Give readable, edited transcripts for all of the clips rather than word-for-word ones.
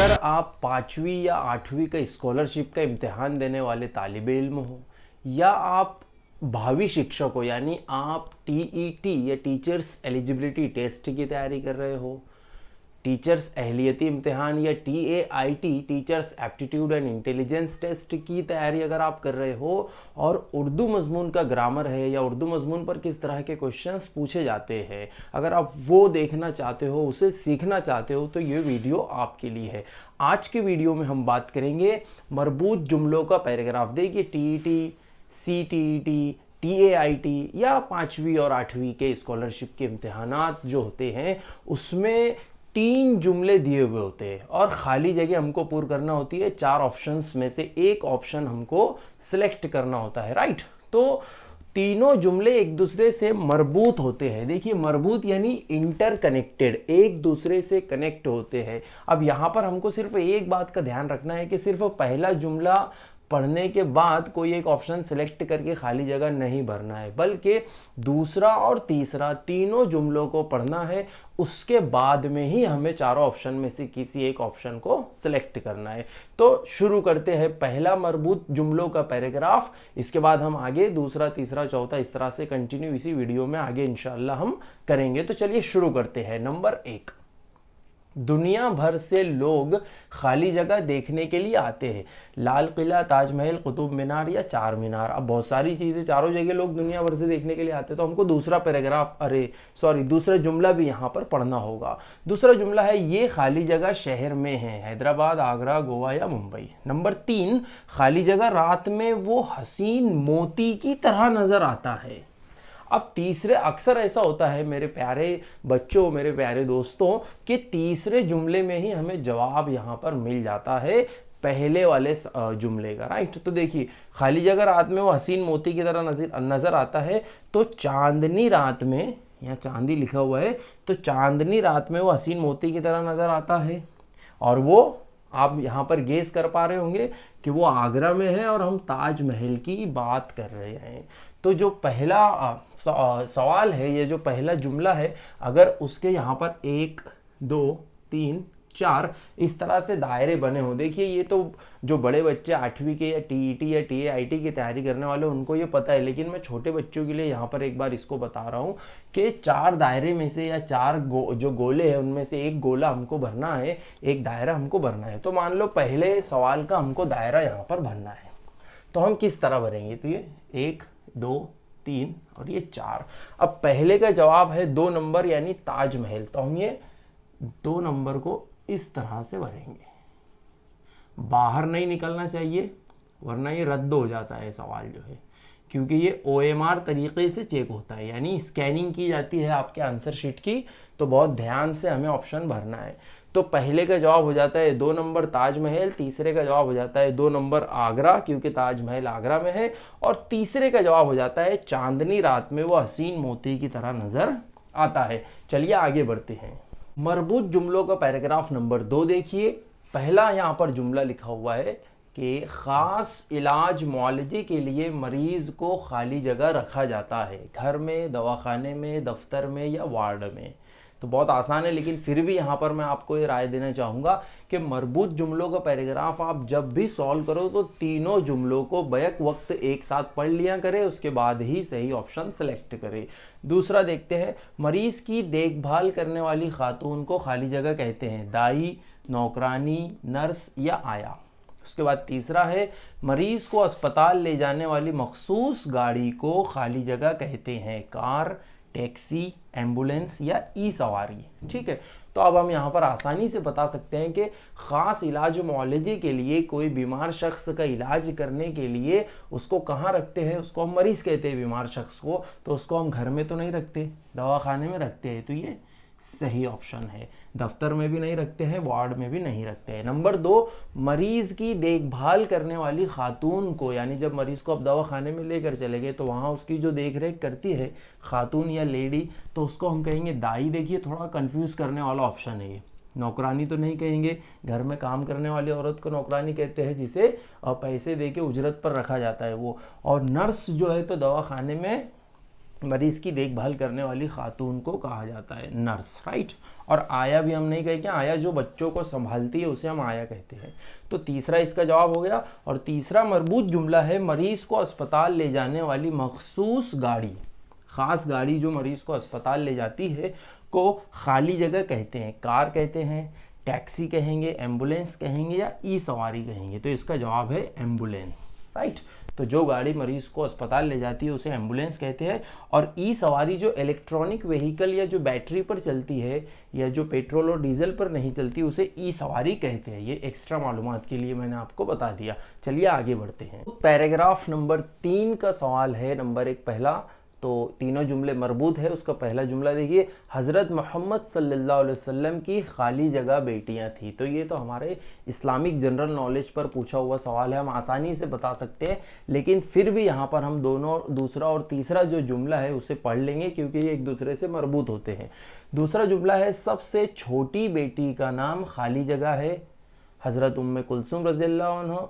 अगर आप 5वीं या 8वीं का स्कॉलरशिप का इम्तिहान देने वाले तालिब इल्म हो, या आप भावी शिक्षक हो यानी आप टीईटी या टीचर्स एलिजिबिलिटी टेस्ट की तैयारी कर रहे हो, टीचर्स अहलियती इम्तिहान या TAIT teachers aptitude and intelligence test की तैयारी अगर आप कर रहे हो और उर्दू मजमून का ग्रामर है या उर्दू मजमून पर किस तरह के क्वेश्चंस पूछे जाते हैं, अगर आप वो देखना चाहते हो, उसे सीखना चाहते हो, तो ये वीडियो आपके लिए है। आज के वीडियो में हम बात करेंगे मरबूत जुमलों का पैराग्राफ। देखिए TET, CTET, TAIT या 5वीं और 8वीं के स्कॉलरशिप के इम्तिहानात जो होते हैं उसमें 3 जुमले दिए हुए होते हैं और खाली जगह हमको पूर्ण करना होती है। 4 ऑप्शंस में से एक ऑप्शन हमको सिलेक्ट करना होता है, राइट। तो तीनों जुमले एक दूसरे से मरबूत होते हैं। देखिए मरबूत यानी इंटरकनेक्टेड, एक दूसरे से कनेक्ट होते हैं। अब यहाँ पर हमको सिर्फ एक बात का ध्यान रखना है कि सिर्फ पहला जुमला पढ़ने के बाद कोई एक ऑप्शन सिलेक्ट करके खाली जगह नहीं भरना है, बल्कि दूसरा और तीसरा तीनों जुमलों को पढ़ना है। उसके बाद में ही हमें चारों ऑप्शन में से किसी एक ऑप्शन को सिलेक्ट करना है। तो शुरू करते हैं पहला मरबूत जुमलों का पैराग्राफ। इसके बाद हम आगे दूसरा, तीसरा, चौथा इस तरह से कंटिन्यू इसी वीडियो में आगे इंशाल्लाह हम करेंगे। तो चलिए शुरू करते हैं। नंबर 1, दुनिया भर से लोग खाली जगह देखने के लिए आते हैं। लाल किला, ताजमहल, कुतुब मीनार या चार मीनार। अब बहुत सारी चीज़ें, चारों जगह लोग दुनिया भर से देखने के लिए आते हैं, तो हमको दूसरा पैराग्राफ दूसरा जुमला भी यहाँ पर पढ़ना होगा। दूसरा जुमला है ये खाली जगह शहर में है, हैदराबाद, आगरा, गोवा या मुंबई। नंबर 3, खाली जगह रात में वो हसीन मोती की तरह नजर आता है। अब तीसरे, अक्सर ऐसा होता है मेरे प्यारे बच्चों, मेरे प्यारे दोस्तों, कि तीसरे जुमले में ही हमें जवाब यहाँ पर मिल जाता है पहले वाले जुमले का, राइट। तो देखिए खाली जगह रात में वो हसीन मोती की तरह नजर आता है, तो चांदनी रात में, यहाँ चांदी लिखा हुआ है, तो चांदनी रात में वो हसीन मोती की तरह नजर आता है। और वो आप यहाँ पर गेस कर पा रहे होंगे कि वो आगरा में है और हम ताजमहल की बात कर रहे हैं। तो जो पहला सवाल है, ये जो पहला जुमला है, अगर उसके यहाँ पर 1, 2, 3, 4 इस तरह से दायरे बने हो, देखिए ये तो जो बड़े बच्चे 8वीं के या TET या TAIT की तैयारी करने वाले उनको ये पता है, लेकिन मैं छोटे बच्चों के लिए यहाँ पर एक बार इसको बता रहा हूँ कि 4 दायरे में से या 4 जो गोले हैं उनमें से एक गोला हमको भरना है, एक दायरा हमको भरना है। तो मान लो पहले सवाल का हमको दायरा यहाँ पर भरना है, तो हम किस तरह भरेंगे? तो ये 1, 2, 3 और ये 4। अब पहले का जवाब है 2 नंबर यानी ताजमहल, तो हम ये 2 नंबर को इस तरह से भरेंगे। बाहर नहीं निकलना चाहिए वरना ये रद्द हो जाता है सवाल जो है, क्योंकि ये OMR तरीके से चेक होता है, यानी स्कैनिंग की जाती है आपके आंसर शीट की। तो बहुत ध्यान से हमें ऑप्शन भरना है। तो पहले का जवाब हो जाता है 2 नंबर ताजमहल, तीसरे का जवाब हो जाता है 2 नंबर आगरा, क्योंकि ताजमहल आगरा में है, और तीसरे का जवाब हो जाता है चांदनी रात में वो हसीन मोती की तरह नजर आता है। चलिए आगे बढ़ते हैं। मरबूत जुमलों का पैराग्राफ नंबर 2 देखिए। पहला यहाँ पर जुमला लिखा हुआ है कि खास इलाज मुआलजे के लिए मरीज को खाली जगह रखा जाता है, घर में, दवाखाने में, दफ्तर में या वार्ड में। तो बहुत आसान है, लेकिन फिर भी यहाँ पर मैं आपको ये राय देना चाहूँगा कि मरबूत जुमलों का पैराग्राफ आप जब भी सॉल्व करो तो तीनों जुमलों को बैक वक्त एक साथ पढ़ लिया करें, उसके बाद ही सही ऑप्शन सेलेक्ट करें। दूसरा देखते हैं, मरीज की देखभाल करने वाली खातून को खाली जगह कहते हैं, दाई, नौकरानी, नर्स या आया। उसके बाद तीसरा है, मरीज को अस्पताल ले जाने वाली मखसूस गाड़ी को खाली जगह कहते हैं, कार, टैक्सी, एम्बुलेंस या ई सवारी। ठीक है, तो अब हम यहाँ पर आसानी से बता सकते हैं कि ख़ास इलाज मुआलजे के लिए कोई बीमार शख्स का इलाज करने के लिए उसको कहाँ रखते हैं? उसको हम मरीज़ कहते हैं बीमार शख्स को, तो उसको हम घर में तो नहीं रखते, दवाखाने में रखते हैं। तो ये सही ऑप्शन है। दफ्तर में भी नहीं रखते हैं, वार्ड में भी नहीं रखते हैं। नंबर 2, मरीज की देखभाल करने वाली खातून को, यानी जब मरीज को आप दवाखाने में लेकर चले गए तो वहाँ उसकी जो देख रेख करती है खातून या लेडी, तो उसको हम कहेंगे दाई। देखिए थोड़ा कंफ्यूज करने वाला ऑप्शन है ये, नौकरानी तो नहीं कहेंगे, घर में काम करने वाली औरत को नौकरानी कहते हैं जिसे पैसे दे के उजरत पर रखा जाता है वो। और नर्स जो है तो दवाखाने में मरीज की देखभाल करने वाली खातून को कहा जाता है नर्स, राइट। और आया भी हम नहीं कहेंगे, आया जो बच्चों को संभालती है उसे हम आया कहते हैं। तो तीसरा इसका जवाब हो गया। और तीसरा मरबूत जुमला है, मरीज को अस्पताल ले जाने वाली मखसूस गाड़ी, खास गाड़ी जो मरीज को अस्पताल ले जाती है को खाली जगह कहते हैं। कार कहते हैं, टैक्सी कहेंगे, एम्बुलेंस कहेंगे या ई सवारी कहेंगे। तो इसका जवाब है एम्बुलेंस, राइट। तो जो गाड़ी मरीज को अस्पताल ले जाती है उसे एम्बुलेंस कहते हैं। और ई सवारी जो इलेक्ट्रॉनिक व्हीकल या जो बैटरी पर चलती है या जो पेट्रोल और डीजल पर नहीं चलती उसे ई सवारी कहते हैं। ये एक्स्ट्रा मालूमात के लिए मैंने आपको बता दिया। चलिए आगे बढ़ते हैं। पैराग्राफ नंबर 3 का सवाल है। नंबर 1 पहला, तो तीनों जुमले मरबूत है। उसका पहला जुमला देखिए, हज़रत मोहम्मद सल्लल्लाहु अलैहि वसल्लम की खाली जगह बेटियां थी। तो ये तो हमारे इस्लामिक जनरल नॉलेज पर पूछा हुआ सवाल है, हम आसानी से बता सकते हैं। लेकिन फिर भी यहाँ पर हम दोनों, दूसरा और तीसरा जो जुमला है उसे पढ़ लेंगे क्योंकि ये एक दूसरे से मरबूत होते हैं। दूसरा जुमला है, सबसे छोटी बेटी का नाम खाली जगह है। हज़रत उम्मे कुलसुम रज़ियल्लाहु अन्हा,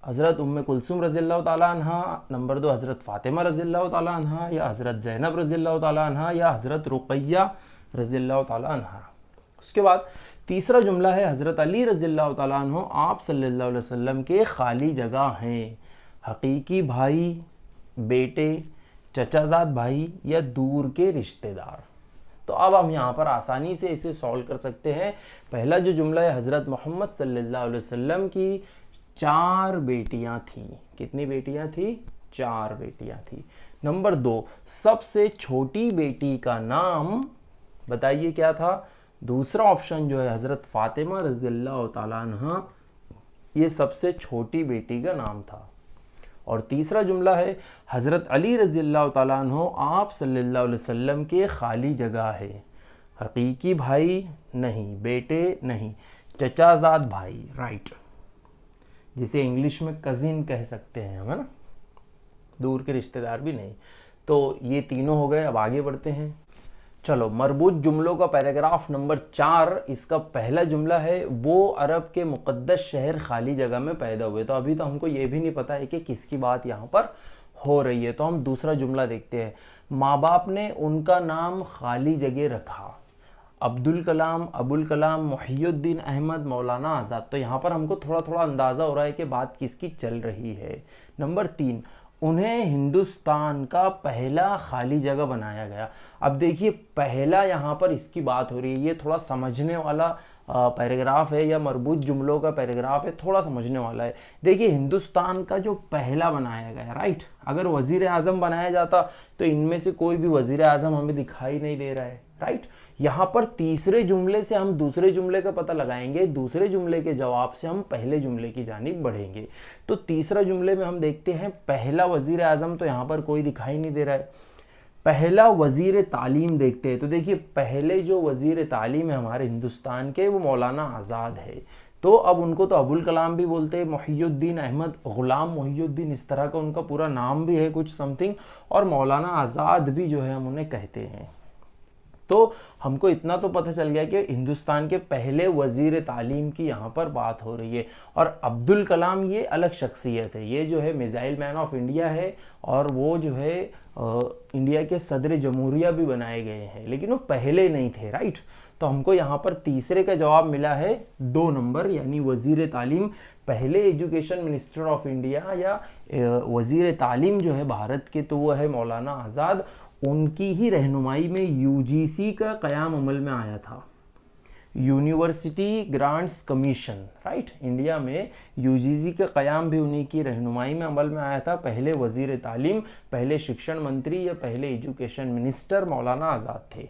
हज़रत उम्मे कुलसुम रज़ियल्लाहु ताला अन्हा। नंबर 2 हज़रत फ़ातिमा रज़ियल्लाहु ताला अन्हा या हज़रत ज़ैनब रज़ियल्लाहु ताला अन्हा या हज़रत रुक़ैया रज़ियल्लाहु ताला अन्हा। उसके बाद तीसरा जुमला है, हज़रत अली रज़ियल्लाहु ताला अन्हु आप सल्लल्लाहु अलैहि वसल्लम के खाली जगह हैं। हकीकी भाई, बेटे, चचाजाद भाई या दूर के रिश्तेदार। तो अब हम यहाँ पर आसानी से इसे सॉल्व कर सकते हैं। पहला जो जुमला है, हज़रत मोहम्मद सल्लल्लाहु अलैहि वसल्लम की 4 बेटियां थी। कितनी बेटियां थी? 4 बेटियां थी। नंबर 2, सबसे छोटी बेटी का नाम बताइए क्या था? दूसरा ऑप्शन जो है हज़रत फ़ातिमा रज़ियल्लाहु ताला अन्हा, ये सबसे छोटी बेटी का नाम था। और तीसरा जुमला है, हज़रत अली रज़ियल्लाहु ताला अन्हु आप सल्लल्लाहु अलैहि वसल्लम के खाली जगह है। हकीकी भाई नहीं, बेटे नहीं, चचाजाद भाई, राइट, जिसे इंग्लिश में कजिन कह सकते हैं हम, है ना, दूर के रिश्तेदार भी नहीं। तो ये तीनों हो गए। अब आगे बढ़ते हैं। चलो, मरबूत जुमलों का पैराग्राफ नंबर 4, इसका पहला जुमला है, वो अरब के मुक़द्दस शहर खाली जगह में पैदा हुए। तो अभी तो हमको ये भी नहीं पता है कि किसकी बात यहाँ पर हो रही है। तो हम दूसरा जुमला देखते हैं। माँ बाप ने उनका नाम खाली जगह रखा। अब्दुल कलाम, अबुल कलाम, मुहियुद्दीन अहमद, मौलाना आज़ाद। तो यहाँ पर हमको थोड़ा थोड़ा अंदाज़ा हो रहा है कि बात किसकी चल रही है। नंबर 3, उन्हें हिंदुस्तान का पहला खाली जगह बनाया गया। अब देखिए, पहला यहाँ पर इसकी बात हो रही है। ये थोड़ा समझने वाला पैराग्राफ है या मरबूत जुमलों का पैराग्राफ है, थोड़ा समझने वाला है। देखिए, हिंदुस्तान का जो पहला बनाया गया, राइट। अगर वज़ीर आज़म बनाया जाता तो इनमें से कोई भी वज़ीर आज़म हमें दिखाई नहीं दे रहा है, राइट। यहाँ पर तीसरे जुमले से हम दूसरे जुमले का पता लगाएंगे, दूसरे जुमले के जवाब से हम पहले जुमले की जानिब बढ़ेंगे। तो तीसरा जुमले में हम देखते हैं, पहला वज़ीर आज़म तो यहाँ पर कोई दिखाई नहीं दे रहा है। पहला वज़ीर तालीम देखते हैं। तो देखिए, पहले जो वज़ीर तालीम है हमारे हिंदुस्तान के, वो मौलाना आज़ाद है। तो अब उनको तो अबुल कलाम भी बोलते हैं, मुहियुद्दीन अहमद, ग़ुलाम मुहियुद्दीन, इस तरह का उनका पूरा नाम भी है कुछ समथिंग। और मौलाना आज़ाद भी जो है हम उन्हें कहते हैं। तो हमको इतना तो पता चल गया कि हिंदुस्तान के पहले वज़ीर तालीम की यहाँ पर बात हो रही है। और अब्दुल कलाम ये अलग शख्सियत है, ये जो है मिसाइल मैन ऑफ इंडिया है और वो जो है इंडिया के सदर जमहूरिया भी बनाए गए हैं, लेकिन वो पहले नहीं थे, राइट। तो हमको यहाँ पर तीसरे का जवाब मिला है 2 नंबर, यानी वज़ीर तालीम, पहले एजुकेशन मिनिस्टर ऑफ इंडिया या वज़ीर तालीम जो है भारत के, तो वो है मौलाना आज़ाद। उनकी ही रहनुमाई में यूजीसी का क़याम अमल में आया था, university grants commission, right. India में यूजीसी का क़याम भी उन्हीं की रहनुमाई में अमल में आया था। पहले वज़ीर तालीम, पहले शिक्षण मंत्री या पहले एजुकेशन मिनिस्टर मौलाना आज़ाद थे।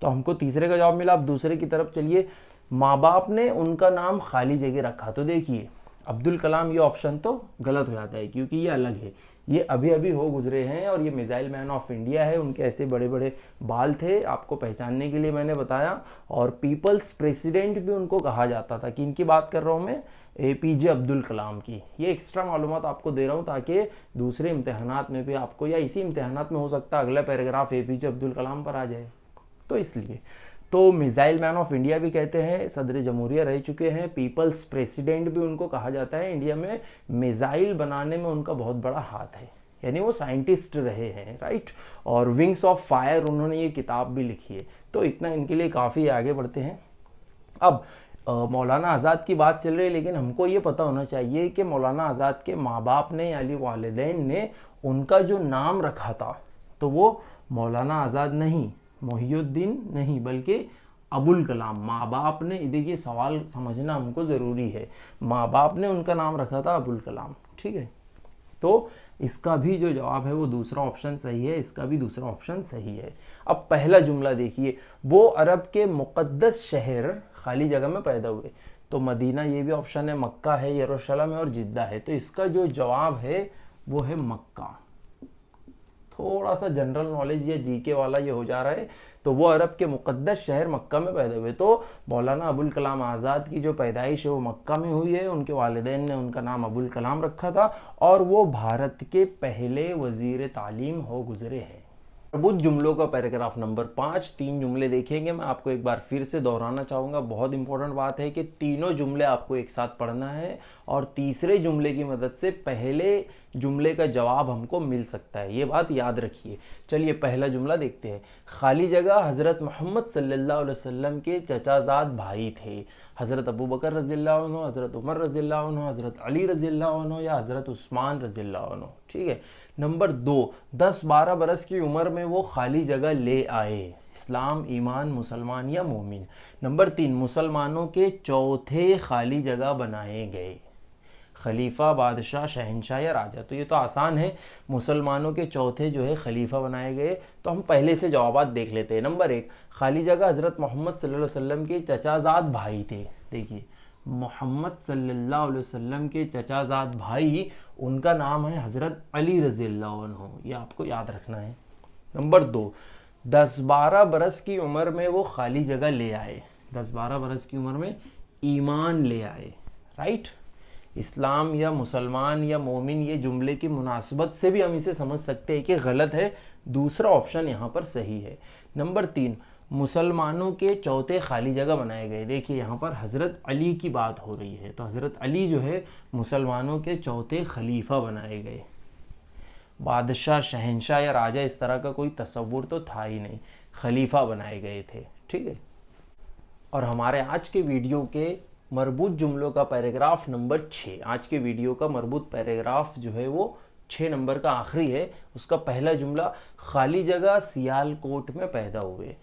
तो हमको तीसरे का जवाब मिला। अब दूसरे की तरफ चलिए। माँ बाप ने उनका नाम खाली जगह रखा। तो देखिए, अब्दुल कलाम ये ऑप्शन तो गलत हो जाता है क्योंकि ये अलग है, ये अभी अभी हो गुजरे हैं और ये मिसाइल मैन ऑफ इंडिया है। उनके ऐसे बड़े बड़े बाल थे, आपको पहचानने के लिए मैंने बताया। और पीपल्स प्रेसिडेंट भी उनको कहा जाता था। कि इनकी बात कर रहा हूँ मैं, APJ अब्दुल कलाम की। ये एक्स्ट्रा मालूमात आपको दे रहा हूँ ताकि दूसरे इम्तहानात में भी आपको, या इसी इम्तहानात में हो सकता है अगला पैराग्राफ APJ अब्दुल कलाम पर आ जाए, तो इसलिए। तो मिसाइल मैन ऑफ इंडिया भी कहते हैं, सदर जमहूरिया रह चुके हैं, पीपल्स प्रेसिडेंट भी उनको कहा जाता है। इंडिया में मिसाइल बनाने में उनका बहुत बड़ा हाथ है, यानी वो साइंटिस्ट रहे हैं, राइट। और विंग्स ऑफ फायर उन्होंने ये किताब भी लिखी है। तो इतना इनके लिए काफ़ी, आगे बढ़ते हैं। अब मौलाना आज़ाद की बात चल रही है, लेकिन हमको ये पता होना चाहिए कि मौलाना आज़ाद के माँ बाप ने यानी वालिदैन ने उनका जो नाम रखा था तो वो मौलाना आज़ाद नहीं, मोहिउद्दीन नहीं, बल्कि अबुल कलाम। माँ बाप ने, देखिए सवाल समझना हमको ज़रूरी है, माँ बाप ने उनका नाम रखा था अबुल कलाम, ठीक है। तो इसका भी जो जवाब है वो दूसरा ऑप्शन सही है, इसका भी दूसरा ऑप्शन सही है। अब पहला जुमला देखिए, वो अरब के मुक़द्दस शहर खाली जगह में पैदा हुए। तो मदीना ये भी ऑप्शन है, मक्का है, यरूशलेम है और जिद्दा है। तो इसका जो जवाब है वो है मक्का। थोड़ा सा जनरल नॉलेज या जीके वाला ये हो जा रहा है। तो वो अरब के मुक़द्दस शहर मक्का में पैदा हुए। तो मौलाना अबुल कलाम आज़ाद की जो पैदाइश है वो मक्का में हुई है। उनके वालिदैन ने उनका नाम अबुल कलाम रखा था और वो भारत के पहले वज़ीर तालीम हो गुजरे हैं। मरबूत जुमलों का पैराग्राफ नंबर 5, 3 जुमले देखेंगे। मैं आपको एक बार फिर से दोहराना चाहूँगा, बहुत इंपॉर्टेंट बात है कि तीनों जुमले आपको एक साथ पढ़ना है और तीसरे जुमले की मदद से पहले जुमले का जवाब हमको मिल सकता है, ये बात याद रखिए। चलिए पहला जुमला देखते हैं। खाली जगह हज़रत मोहम्मद सल्लल्लाहु अलैहि वसल्लम के चचाजाद भाई थे। हज़रत अबू बकर रज़ियल्लाहु अन्हु, हज़रत उमर रज़ियल्लाहु अन्हु, हज़रत अली रज़ियल्लाहु अन्हु या हज़रत उस्मान रज़ियल्लाहु अन्हु, ठीक है। नंबर 2, 10-12 बरस की उम्र में वो खाली जगह ले आए। इस्लाम, ईमान, मुसलमान या मोमिन। नंबर 3, मुसलमानों के चौथे खाली जगह बनाए गए। खलीफा, बादशाह, शहंशाह या राजा। तो ये तो आसान है, मुसलमानों के चौथे जो है खलीफा बनाए गए। तो हम पहले से जवाबात देख लेते हैं। नंबर 1, खाली जगह हज़रत मोहम्मद सल्लल्लाहु अलैहि वसल्लम के चचाजाद भाई थे। देखिए मोहम्मद सल्लल्लाहु अलैहि वसल्लम के चचाजाद भाई, उनका नाम है हज़रत अली रज़ियल्लाहु अन्हु, ये आपको याद रखना है। नंबर 2, 10-12 बरस की उम्र में वो खाली जगह ले आए। 10-12 बरस की उम्र में ईमान ले आए, राइट। इस्लाम या मुसलमान या मोमिन, ये जुमले की मुनासबत से भी हम इसे समझ सकते हैं कि गलत है। दूसरा ऑप्शन यहाँ पर सही है। नंबर 3, मुसलमानों के चौथे खाली जगह बनाए गए। देखिए यहाँ पर हज़रत अली की बात हो रही है, तो हज़रत अली जो है मुसलमानों के चौथे खलीफा बनाए गए। बादशाह, शहंशाह या राजा इस तरह का कोई तस्वुर तो था ही नहीं, खलीफा बनाए गए थे, ठीक है। और हमारे आज के वीडियो के मरबूत जुमलों का पैराग्राफ नंबर 6, आज के वीडियो का मरबूत पैराग्राफ जो है वो 6 नंबर का आखिरी है। उसका पहला जुमला, खाली जगह सियालकोट में पैदा हुए।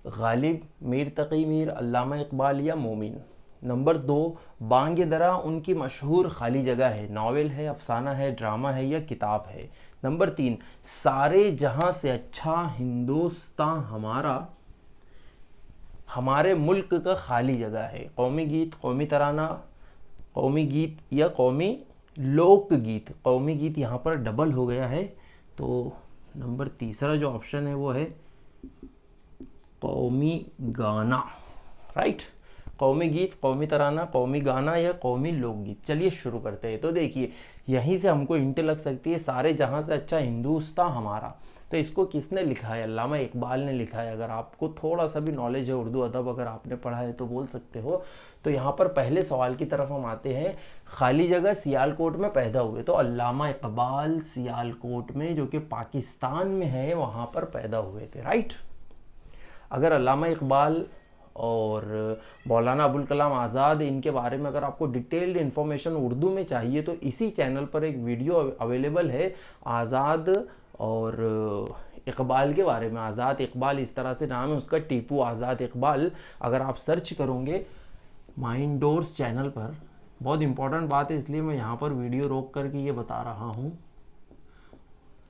गालिब, मीर तकी मीर, अल्लामा इकबाल या मोमिन। नंबर 2, बांग दरा उनकी मशहूर खाली जगह है, नावल है, अफसाना है, ड्रामा है या किताब है। नंबर 3, सारे जहां से अच्छा हिंदुस्तान हमारा, हमारे मुल्क का खाली जगह है। कौमी गीत, कौमी तराना, कौमी गीत या कौमी लोक गीत। कौमी गीत यहाँ पर डबल हो गया है, तो नंबर तीसरा जो ऑप्शन है वो है कौमी गाना, राइट। कौमी गीत, कौमी तराना, कौमी गाना या कौमी लोकगीत। चलिए शुरू करते हैं। तो देखिए यहीं से हमको हिंट लग सकती है, सारे जहां से अच्छा हिंदुस्तान हमारा। तो इसको किसने लिखा है? अल्लामा इकबाल ने लिखा है। अगर आपको थोड़ा सा भी नॉलेज है उर्दू अदब, अगर आपने पढ़ा है तो बोल सकते हो। तो यहाँ पर पहले सवाल की तरफ हम आते हैं। खाली जगह सियालकोट में पैदा हुए, तो अल्लामा इकबाल सियालकोट में, जो कि पाकिस्तान में है, वहाँ पर पैदा हुए थे, राइट। अगर अल्लामा इकबाल और मौलाना अबुल कलाम आज़ाद, इनके बारे में अगर आपको डिटेल्ड इन्फॉर्मेशन उर्दू में चाहिए तो इसी चैनल पर एक वीडियो अवेलेबल है आज़ाद और इकबाल के बारे में। आज़ाद इकबाल इस तरह से नाम है उसका, टीपू आज़ाद इकबाल। अगर आप सर्च करोगे माइंड डोर्स चैनल पर, बहुत इंपॉर्टेंट बात है इसलिए मैं यहाँ पर वीडियो रोक करके ये बता रहा हूँ।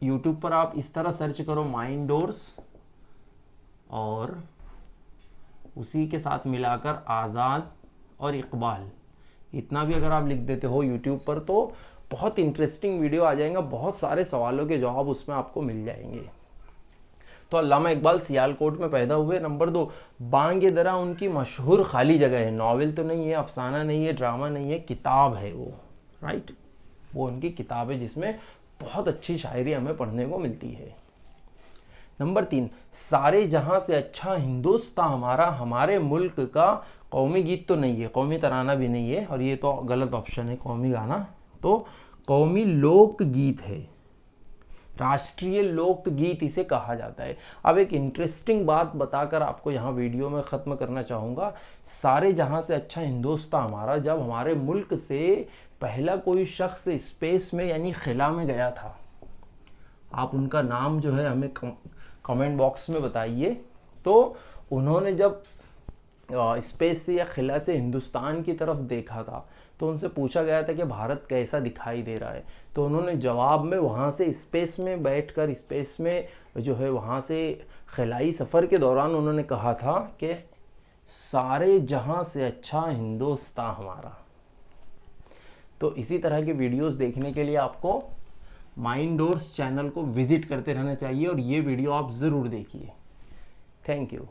यूट्यूब पर आप इस तरह सर्च करो माइंड डोर्स और उसी के साथ मिलाकर आज़ाद और इकबाल, इतना भी अगर आप लिख देते हो यूट्यूब पर तो बहुत इंटरेस्टिंग वीडियो आ जाएगा। बहुत सारे सवालों के जवाब उसमें आपको मिल जाएंगे। तो अल्लामा इकबाल सियालकोट में पैदा हुए। नंबर 2, बांग दरा उनकी मशहूर खाली जगह है। नावल तो नहीं है, अफसाना नहीं है, ड्रामा नहीं है, किताब है वो, राइट। वो उनकी किताब है जिसमें बहुत अच्छी शायरी हमें पढ़ने को मिलती है। नंबर 3, सारे जहां से अच्छा हिंदुस्तान हमारा, हमारे मुल्क का कौमी गीत तो नहीं है, कौमी तराना भी नहीं है, और ये तो गलत ऑप्शन है, कौमी गाना। तो कौमी लोक गीत है। राष्ट्रीय लोकगीत इसे कहा जाता है। अब एक इंटरेस्टिंग बात बताकर आपको यहाँ वीडियो में ख़त्म करना चाहूँगा। सारे जहाँ से अच्छा हिंदुस्तान हमारा, जब हमारे मुल्क से पहला कोई शख्स स्पेस में यानी खिला में गया था, आप उनका नाम जो है हमें कमेंट बॉक्स में बताइए। तो उन्होंने जब स्पेस से या खिला से हिंदुस्तान की तरफ देखा था तो उनसे पूछा गया था कि भारत कैसा दिखाई दे रहा है, तो उन्होंने जवाब में वहाँ से स्पेस में बैठकर, स्पेस में जो है वहाँ से खिलाई सफ़र के दौरान उन्होंने कहा था कि सारे जहाँ से अच्छा हिंदुस्तान हमारा। तो इसी तरह के वीडियोस देखने के लिए आपको माइंडोर्स चैनल को विज़िट करते रहना चाहिए और ये वीडियो आप ज़रूर देखिए। Thank you.